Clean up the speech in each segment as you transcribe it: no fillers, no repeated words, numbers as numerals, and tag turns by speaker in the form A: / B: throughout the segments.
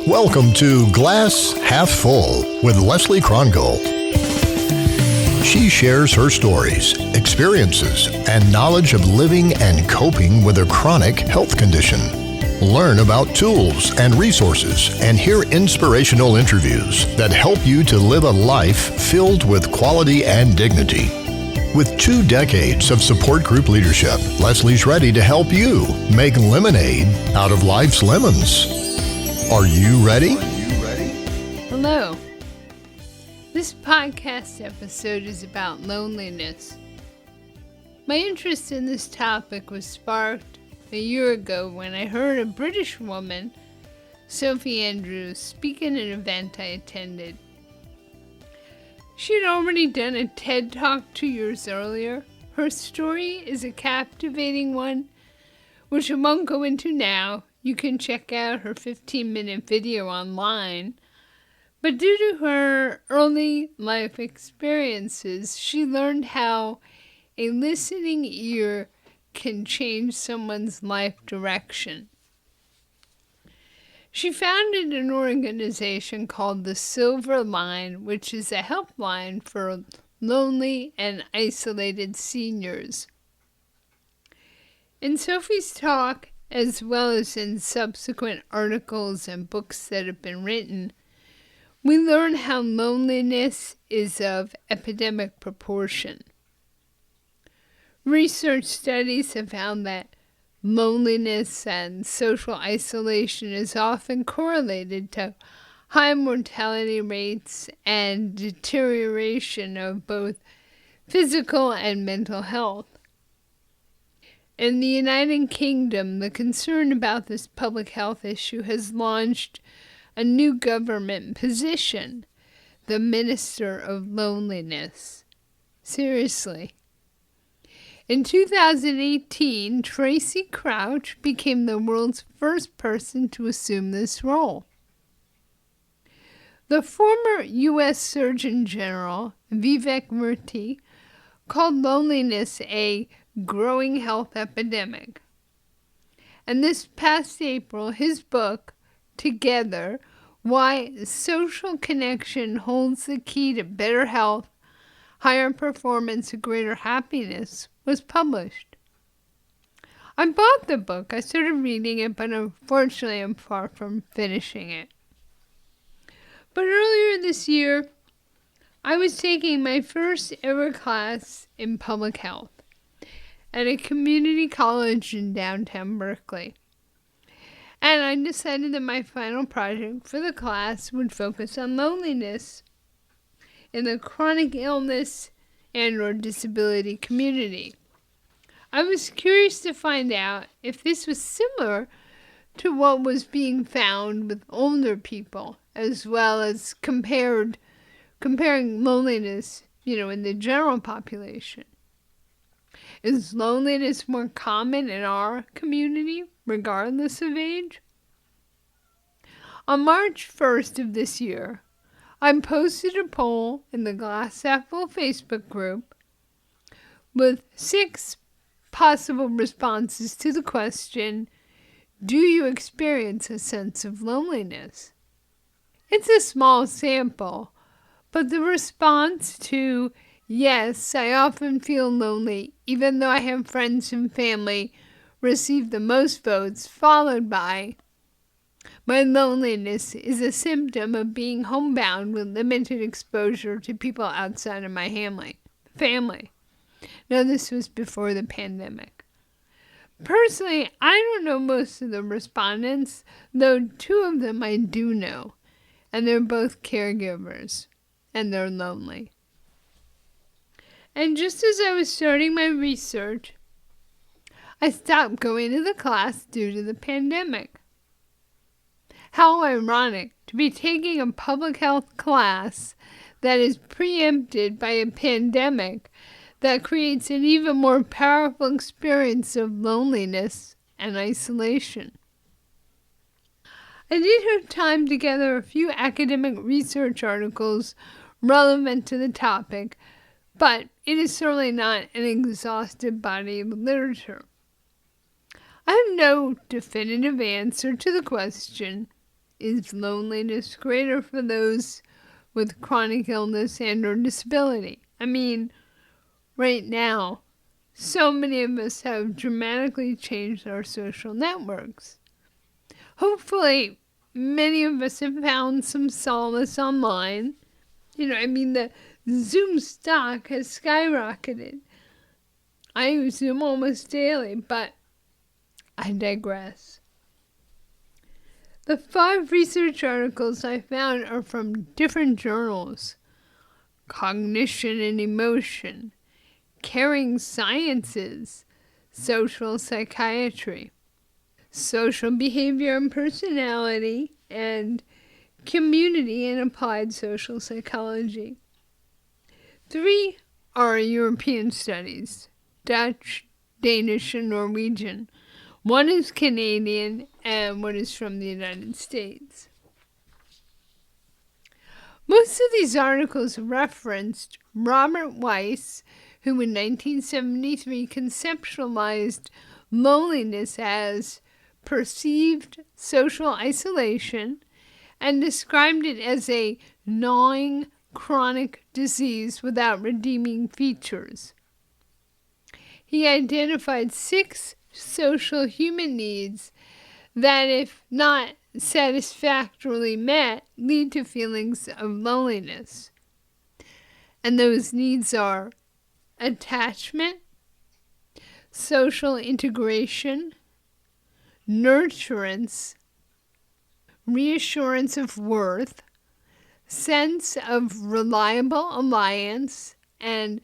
A: Welcome to Glass Half Full with Leslie Krongold. She shares her stories, experiences, and knowledge of living and coping with a chronic health condition. Learn about tools and resources and hear inspirational interviews that help you to live a life filled with quality and dignity. With 2 decades of support group leadership, Leslie's ready to help you make lemonade out of life's lemons. Are you ready?
B: Hello. This podcast episode is about loneliness. My interest in this topic was sparked a year ago when I heard a British woman, Sophie Andrews, speak at an event I attended. She had already done a TED Talk 2 years earlier. Her story is a captivating one, which I won't go into now. You can check out her 15-minute video online. But due to her early life experiences, she learned how a listening ear can change someone's life direction. She founded an organization called the Silver Line, which is a helpline for lonely and isolated seniors. In Sophie's talk, as well as in subsequent articles and books that have been written, we learn how loneliness is of epidemic proportion. Research studies have found that loneliness and social isolation is often correlated to high mortality rates and deterioration of both physical and mental health. In the United Kingdom, the concern about this public health issue has launched a new government position, the Minister of Loneliness. Seriously. In 2018, Tracy Crouch became the world's first person to assume this role. The former U.S. Surgeon General, Vivek Murthy, called loneliness a growing health epidemic. And this past April, his book, Together, Why Social Connection Holds the Key to Better Health, Higher Performance, and Greater Happiness, was published. I bought the book. I started reading it, but unfortunately I'm far from finishing it. But earlier this year, I was taking my first ever class in public health at a community college in downtown Berkeley. And I decided that my final project for the class would focus on loneliness in the chronic illness and/or disability community. I was curious to find out if this was similar to what was being found with older people, as well as comparing loneliness, in the general population. Is loneliness more common in our community, regardless of age? On March 1st of this year, I posted a poll in the Glass Half Full Facebook group with 6 possible responses to the question, do you experience a sense of loneliness? It's a small sample, but the response to yes, I often feel lonely, even though I have friends and family, received the most votes, followed by my loneliness is a symptom of being homebound with limited exposure to people outside of my family. Now, this was before the pandemic. Personally, I don't know most of the respondents, though 2 of them I do know, and they're both caregivers, and they're lonely. And just as I was starting my research, I stopped going to the class due to the pandemic. How ironic to be taking a public health class that is preempted by a pandemic that creates an even more powerful experience of loneliness and isolation. I did have time to gather a few academic research articles relevant to the topic, but it is certainly not an exhaustive body of literature. I have no definitive answer to the question, is loneliness greater for those with chronic illness and or disability? I mean, right now, so many of us have dramatically changed our social networks. Hopefully, many of us have found some solace online. The Zoom stock has skyrocketed. I use Zoom almost daily, but I digress. The 5 research articles I found are from different journals: Cognition and Emotion, Caring Sciences, Social Psychiatry, Social Behavior and Personality, and Community and Applied Social Psychology. 3 are European studies: Dutch, Danish, and Norwegian. 1 is Canadian, and 1 is from the United States. Most of these articles referenced Robert Weiss, who in 1973 conceptualized loneliness as perceived social isolation and described it as a gnawing chronic disease without redeeming features. He identified 6 social human needs that, if not satisfactorily met, lead to feelings of loneliness. And those needs are attachment, social integration, nurturance, reassurance of worth, sense of reliable alliance, and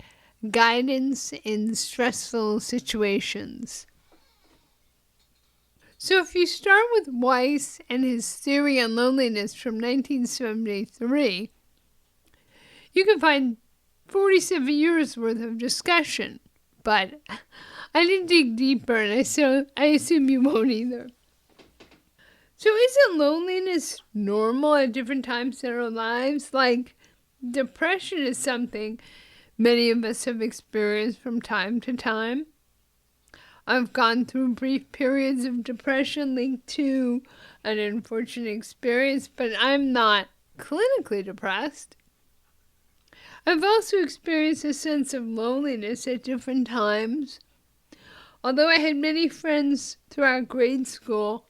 B: guidance in stressful situations. So if you start with Weiss and his theory on loneliness from 1973, you can find 47 years worth of discussion, but I didn't dig deeper, and I assume you won't either. So isn't loneliness normal at different times in our lives? Like, depression is something many of us have experienced from time to time. I've gone through brief periods of depression linked to an unfortunate experience, but I'm not clinically depressed. I've also experienced a sense of loneliness at different times. Although I had many friends throughout grade school,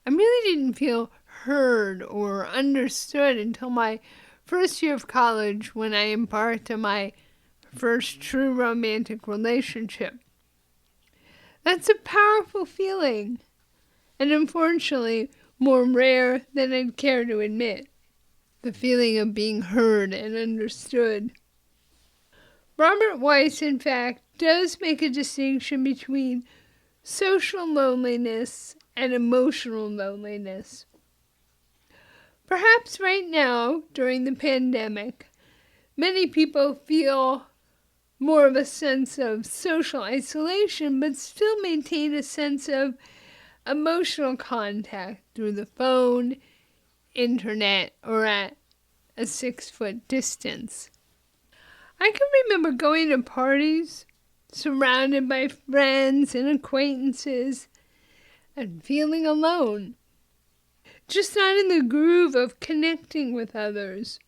B: I really didn't feel heard or understood until my first year of college, when I embarked on my first true romantic relationship. That's a powerful feeling, and unfortunately more rare than I'd care to admit. The feeling of being heard and understood. Robert Weiss, in fact, does make a distinction between social loneliness and emotional loneliness. Perhaps right now, during the pandemic, many people feel more of a sense of social isolation, but still maintain a sense of emotional contact through the phone, internet, or at a 6-foot distance. I can remember going to parties, surrounded by friends and acquaintances, and feeling alone, just not in the groove of connecting with others.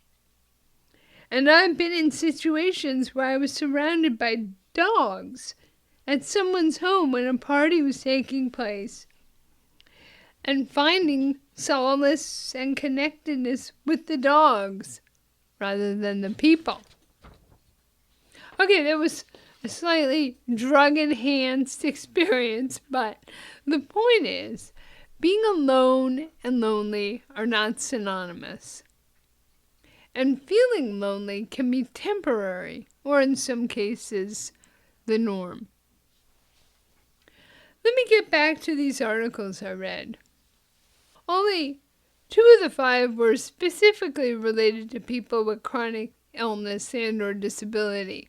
B: And I've been in situations where I was surrounded by dogs at someone's home when a party was taking place, and finding solace and connectedness with the dogs rather than the people. Okay, that was a slightly drug-enhanced experience, but the point is, being alone and lonely are not synonymous. And feeling lonely can be temporary, or in some cases, the norm. Let me get back to these articles I read. Only 2 of the 5 were specifically related to people with chronic illness and or disability.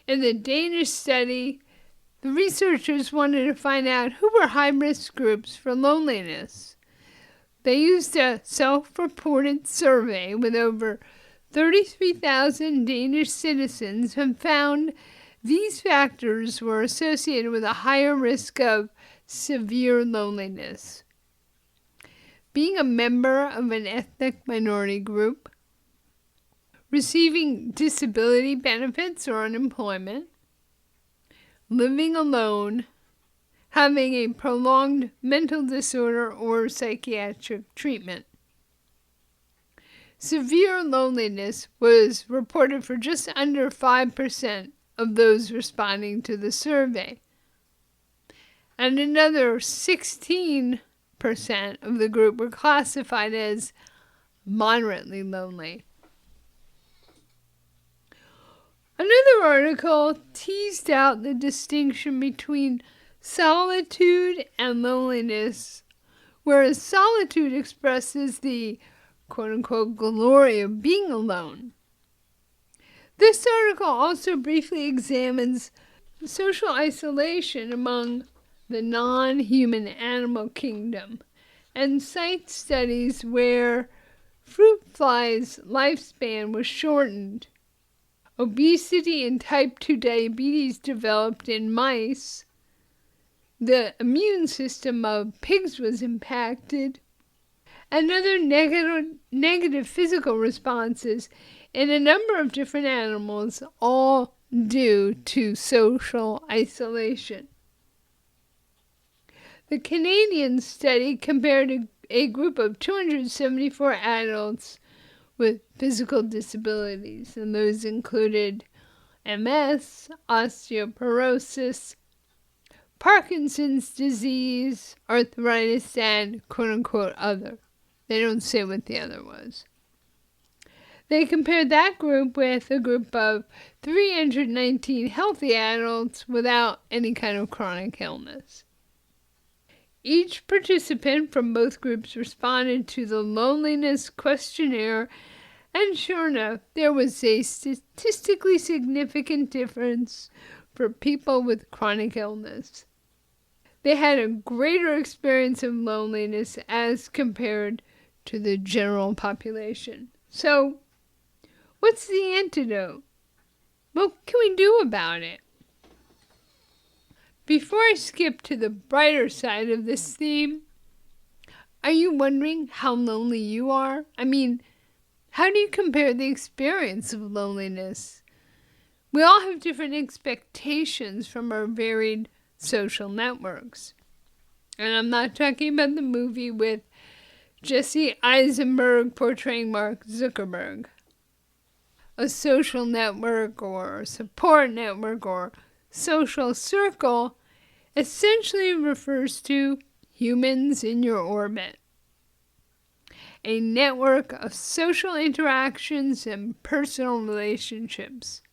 B: In the Danish study, the researchers wanted to find out who were high-risk groups for loneliness. They used a self-reported survey with over 33,000 Danish citizens and found these factors were associated with a higher risk of severe loneliness. being a member of an ethnic minority group, receiving disability benefits or unemployment, living alone, having a prolonged mental disorder or psychiatric treatment. Severe loneliness was reported for just under 5% of those responding to the survey, and another 16% of the group were classified as moderately lonely. Another article teased out the distinction between solitude and loneliness, whereas solitude expresses the quote-unquote glory of being alone. This article also briefly examines social isolation among the non-human animal kingdom and cites studies where fruit flies' lifespan was shortened, obesity and type 2 diabetes developed in mice, the immune system of pigs was impacted, and other negative physical responses in a number of different animals, all due to social isolation. The Canadian study compared a group of 274 adults with physical disabilities, and those included MS, osteoporosis, Parkinson's disease, arthritis, and quote-unquote other. They don't say what the other was. They compared that group with a group of 319 healthy adults without any kind of chronic illness. Each participant from both groups responded to the loneliness questionnaire, and sure enough, there was a statistically significant difference for people with chronic illness. They had a greater experience of loneliness as compared to the general population. So, what's the antidote? What can we do about it? Before I skip to the brighter side of this theme, are you wondering how lonely you are? I mean, how do you compare the experience of loneliness? We all have different expectations from our varied social networks. And I'm not talking about the movie with Jesse Eisenberg portraying Mark Zuckerberg. A social network or support network or social circle essentially refers to humans in your orbit. A network of social interactions and personal relationships.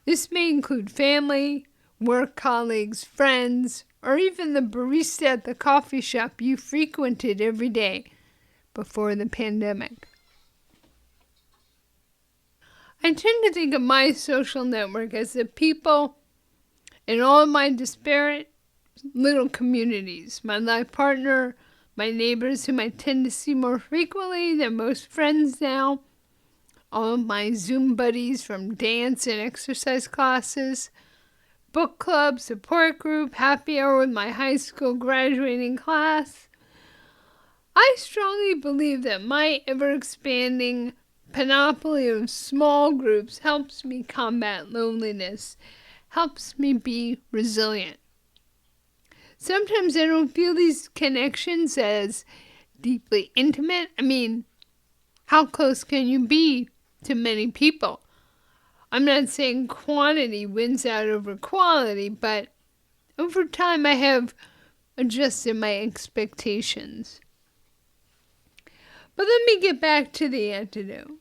B: This may include family, work colleagues, friends, or even the barista at the coffee shop you frequented every day before the pandemic. I tend to think of my social network as the people in all of my disparate little communities, my life partner, my neighbors whom I tend to see more frequently than most friends now, all of my Zoom buddies from dance and exercise classes, book club, support group, happy hour with my high school graduating class. I strongly believe that my ever-expanding panoply of small groups helps me combat loneliness, helps me be resilient. Sometimes I don't feel these connections as deeply intimate. I mean, how close can you be to many people? I'm not saying quantity wins out over quality, but over time I have adjusted my expectations. But let me get back to the antidote.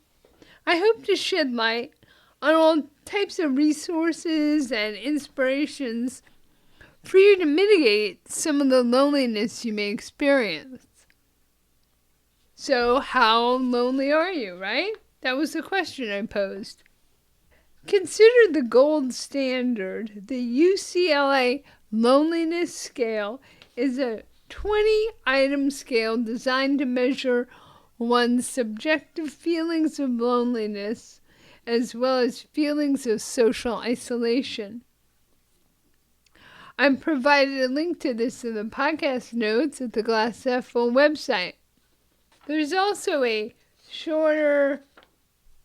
B: I hope to shed light on all types of resources and inspirations for you to mitigate some of the loneliness you may experience. So, how lonely are you, right? That was the question I posed. Considered the gold standard, the UCLA Loneliness Scale is a 20-item scale designed to measure one's subjective feelings of loneliness as well as feelings of social isolation. I provided a link to this in the podcast notes at the Glass Half Full website. There's also a shorter,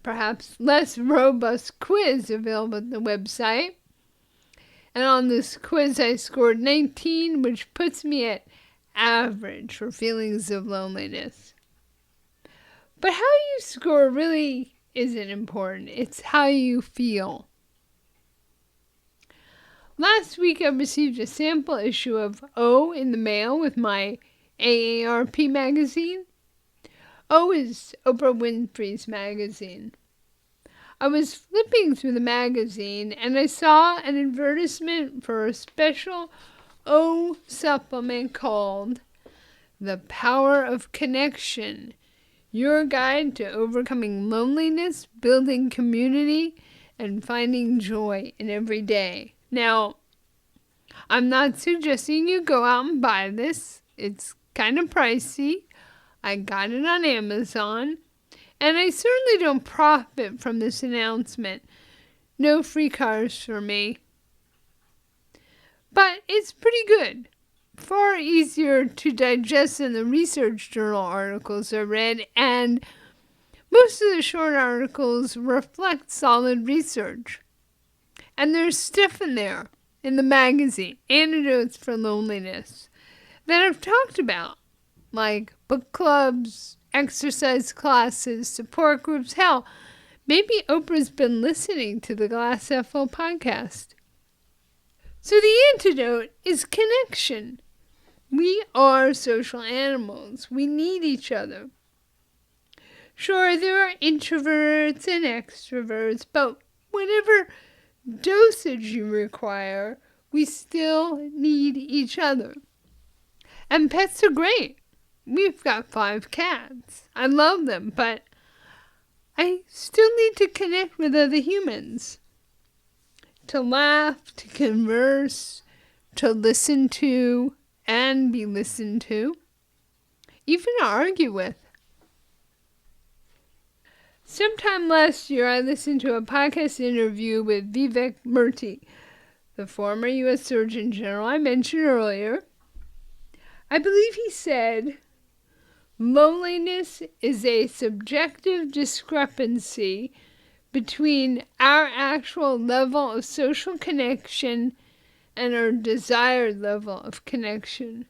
B: perhaps less robust quiz available at the website. And on this quiz, I scored 19, which puts me at average for feelings of loneliness. But how you score really isn't important. It's how you feel. Last week, I received a sample issue of O in the mail with my AARP magazine. O is Oprah Winfrey's magazine. I was flipping through the magazine and I saw an advertisement for a special O supplement called The Power of Connection, your guide to overcoming loneliness, building community, and finding joy in every day. Now, I'm not suggesting you go out and buy this. It's kind of pricey. I got it on Amazon. And I certainly don't profit from this announcement. No free cars for me. But it's pretty good. Far easier to digest than the research journal articles I read, and most of the short articles reflect solid research. And there's stuff in there, in the magazine, Antidotes for Loneliness, that I've talked about, like book clubs, exercise classes, support groups. Hell, maybe Oprah's been listening to the Glass Half Full podcast. So the antidote is connection. We are social animals. We need each other. Sure, there are introverts and extroverts, but whatever dosage you require, we still need each other. And pets are great. We've got 5 cats. I love them, but I still need to connect with other humans. To laugh, to converse, to listen to, and be listened to. Even to argue with. Sometime last year, I listened to a podcast interview with Vivek Murthy, the former U.S. Surgeon General I mentioned earlier. I believe he said, loneliness is a subjective discrepancy between our actual level of social connection and our desired level of connection.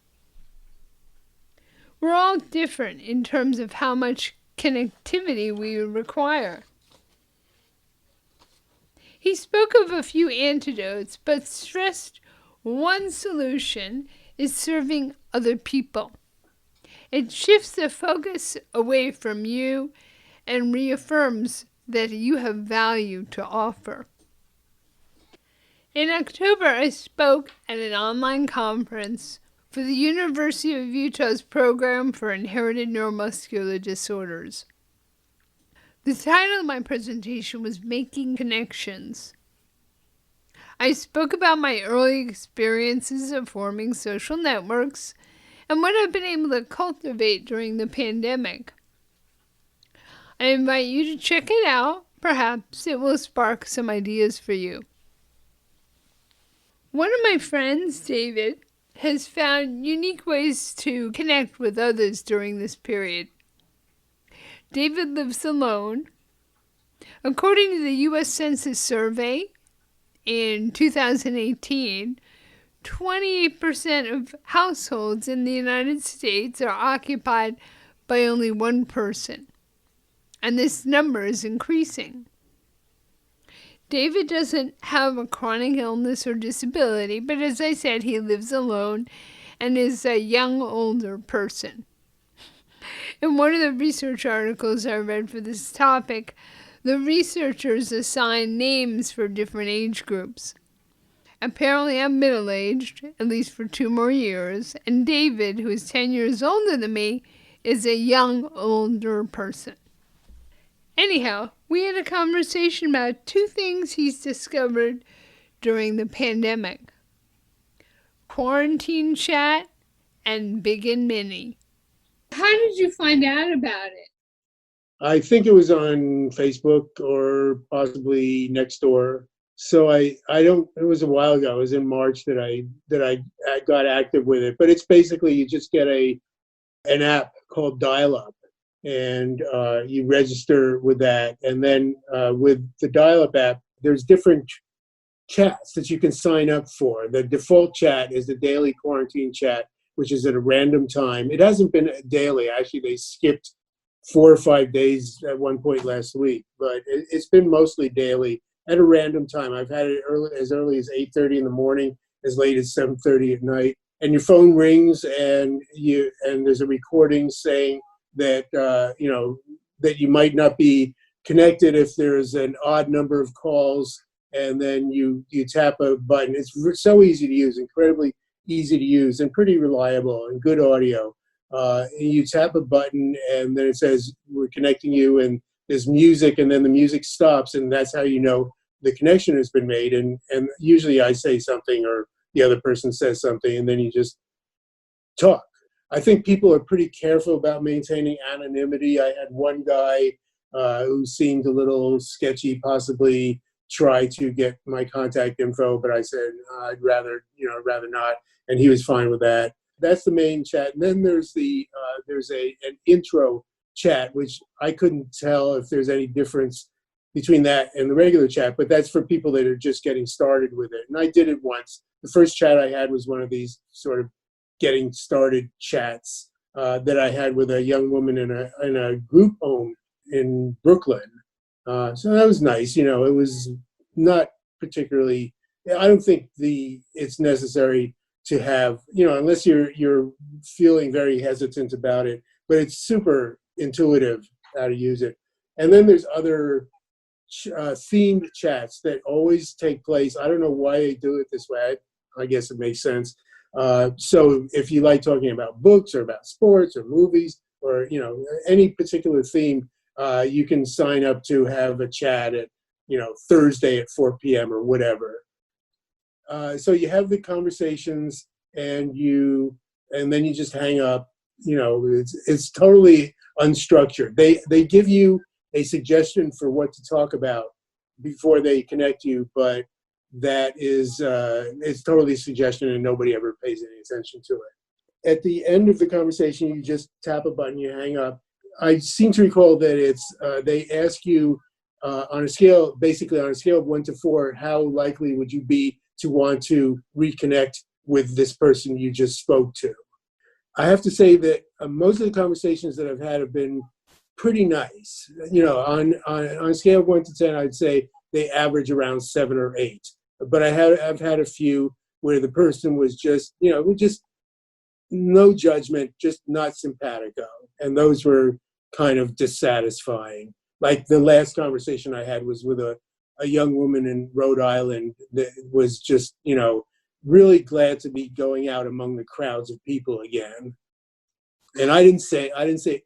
B: We're all different in terms of how much connectivity we require. He spoke of a few antidotes, but stressed one solution is serving other people. It shifts the focus away from you and reaffirms that you have value to offer. In October, I spoke at an online conference for the University of Utah's program for Inherited Neuromuscular Disorders. The title of my presentation was Making Connections. I spoke about my early experiences of forming social networks and what I've been able to cultivate during the pandemic. I invite you to check it out. Perhaps it will spark some ideas for you. One of my friends, David, has found unique ways to connect with others during this period. David lives alone. According to the U.S. Census survey in 2018, 28% of households in the United States are occupied by only one person, and this number is increasing. David doesn't have a chronic illness or disability, but as I said, he lives alone and is a young, older person. In one of the research articles I read for this topic, the researchers assigned names for different age groups. Apparently, I'm middle-aged, at least for 2 more years, and David, who is 10 years older than me, is a young, older person. Anyhow, we had a conversation about 2 things he's discovered during the pandemic. Quarantine chat and Big and Mini. How did you find out about it?
C: I think it was on Facebook or possibly Nextdoor. So I don't, it was a while ago, it was in March that I got active with it. But it's basically, you just get an app called Dial Up, and you register with that. And then with the Dial Up app, there's different chats that you can sign up for. The default chat is the daily quarantine chat, which is at a random time. It hasn't been daily. Actually, they skipped 4 or 5 days at one point last week, but it's been mostly daily at a random time. I've had it as early as 8:30 in the morning, as late as 7:30 at night. And your phone rings, and there's a recording saying that that you might not be connected if there's an odd number of calls, and then you tap a button. It's so easy to use, incredibly easy to use, and pretty reliable and good audio. And you tap a button, and then it says, we're connecting you, and there's music, and then the music stops, and that's how you know the connection has been made. And usually I say something, or the other person says something, and then you just talk. I think people are pretty careful about maintaining anonymity. I had one guy who seemed a little sketchy, possibly try to get my contact info, but I said I'd rather not, and he was fine with that. That's the main chat. And then there's an intro chat, which I couldn't tell if there's any difference between that and the regular chat, but that's for people that are just getting started with it. And I did it once. The first chat I had was one of these sort of getting started chats that I had with a young woman in a group home in Brooklyn. So that was nice. It was not particularly, I don't think it's necessary to have, unless you're feeling very hesitant about it, but it's super intuitive how to use it. And then there's other themed chats that always take place. I don't know why they do it this way. I guess it makes sense. So if you like talking about books or about sports or movies or, any particular theme, you can sign up to have a chat at, Thursday at 4 p.m. or whatever. So you have the conversations, and then you just hang up. It's totally unstructured. They give you a suggestion for what to talk about before they connect you, but that is it's totally a suggestion, and nobody ever pays any attention to it. At the end of the conversation, you just tap a button, you hang up. I seem to recall that it's they ask you on a scale of 1 to 4, how likely would you be to want to reconnect with this person you just spoke to. I have to say that most of the conversations that I've had have been pretty nice. On a scale of 1 to 10, I'd say they average around 7 or 8. But I've had a few where the person was just, just no judgment, just not simpatico. And those were kind of dissatisfying. Like the last conversation I had was with a young woman in Rhode Island that was just, really glad to be going out among the crowds of people again. And I didn't say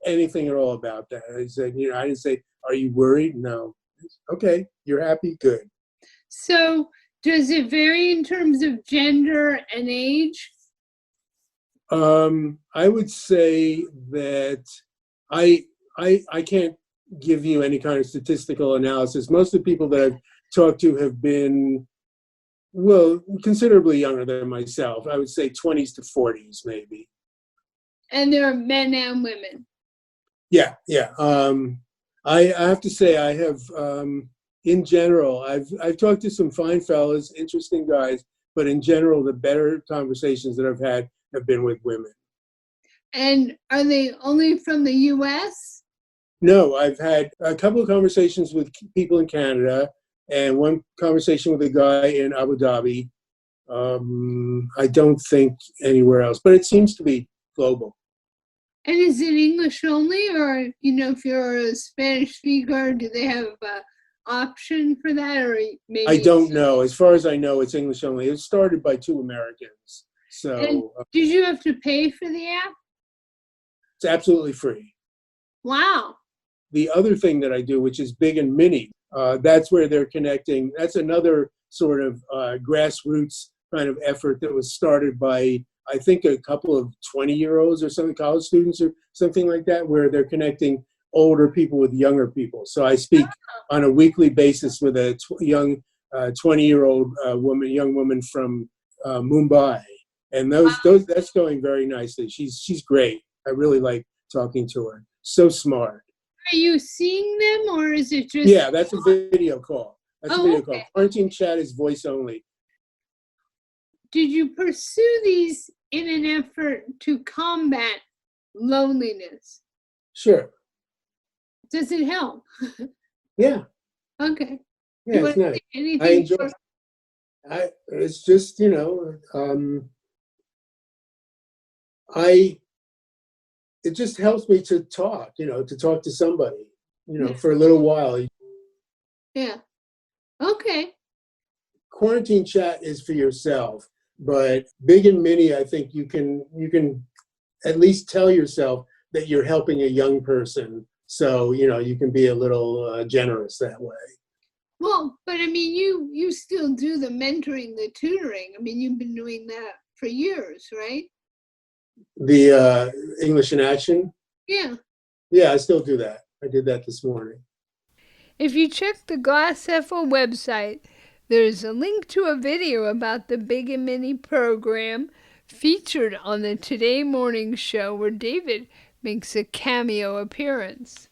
C: anything at all about that. I said, I didn't say, are you worried? No. Okay, you're happy? Good.
B: So does it vary in terms of gender and age?
C: I would say that I can't give you any kind of statistical analysis. Most of the people that I've talked to have been, well, considerably younger than myself. I would say 20s to 40s, maybe.
B: And there are men and women.
C: Yeah. I have to say, I have, in general, I've talked to some fine fellas, interesting guys, but in general, the better conversations that I've had have been with women.
B: And are they only from the U.S.?
C: No, I've had a couple of conversations with people in Canada, and one conversation with a guy in Abu Dhabi. I don't think anywhere else, but it seems to be global.
B: And is it English only, or, if you're a Spanish speaker, do they have an option for that, or maybe?
C: I don't know. As far as I know, it's English only. It was started by 2 Americans. So
B: and did you have to pay for the app?
C: It's absolutely free.
B: Wow. The
C: other thing that I do, which is big and mini, that's where they're connecting. That's another sort of grassroots kind of effort that was started by, I think, a couple of 20-year-olds or something, college students or something like that, where they're connecting older people with younger people. So I speak on a weekly basis with a young 20-year-old young woman from Mumbai, and that's going very nicely. She's great. I really like talking to her. So smart.
B: Are you seeing them, or is it just?
C: Yeah, that's a video call. That's a video
B: okay.
C: call. Quarantine chat is voice only.
B: Did you pursue these in an effort to combat loneliness?
C: Sure.
B: Does it help?
C: Yeah.
B: Okay.
C: Yeah, it's nice.
B: Anything
C: I enjoy it. It's just, it just helps me to talk, to talk to somebody, for a little while.
B: Yeah. Okay.
C: Quarantine chat is for yourself, but Big and Mini, I think you can at least tell yourself that you're helping a young person. So, you can be a little generous that way.
B: Well, but I mean, you still do the mentoring, the tutoring. I mean, you've been doing that for years, right?
C: The English in Action?
B: Yeah.
C: Yeah, I still do that. I did that this morning.
B: If you check the Glass Heifer website, there's a link to a video about the Big and Mini program featured on the Today Morning Show where David makes a cameo appearance.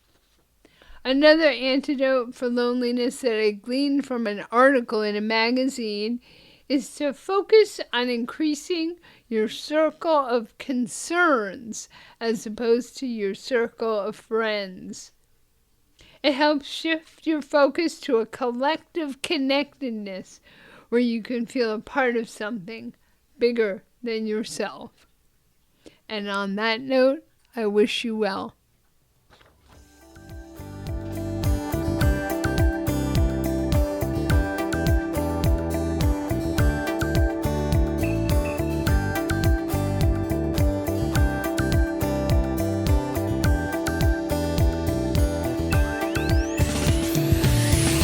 B: Another antidote for loneliness that I gleaned from an article in a magazine is to focus on increasing your circle of concerns as opposed to your circle of friends. It helps shift your focus to a collective connectedness where you can feel a part of something bigger than yourself. And on that note, I wish you well.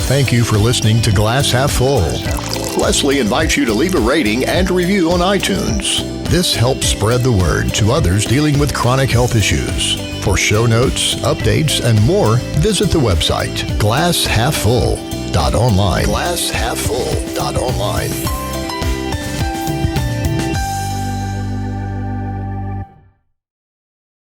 A: Thank you for listening to Glass Half Full. Leslie invites you to leave a rating and review on iTunes. This helps spread the word to others dealing with chronic health issues. For show notes, updates, and more, visit the website glasshalffull.online. Glasshalffull.online.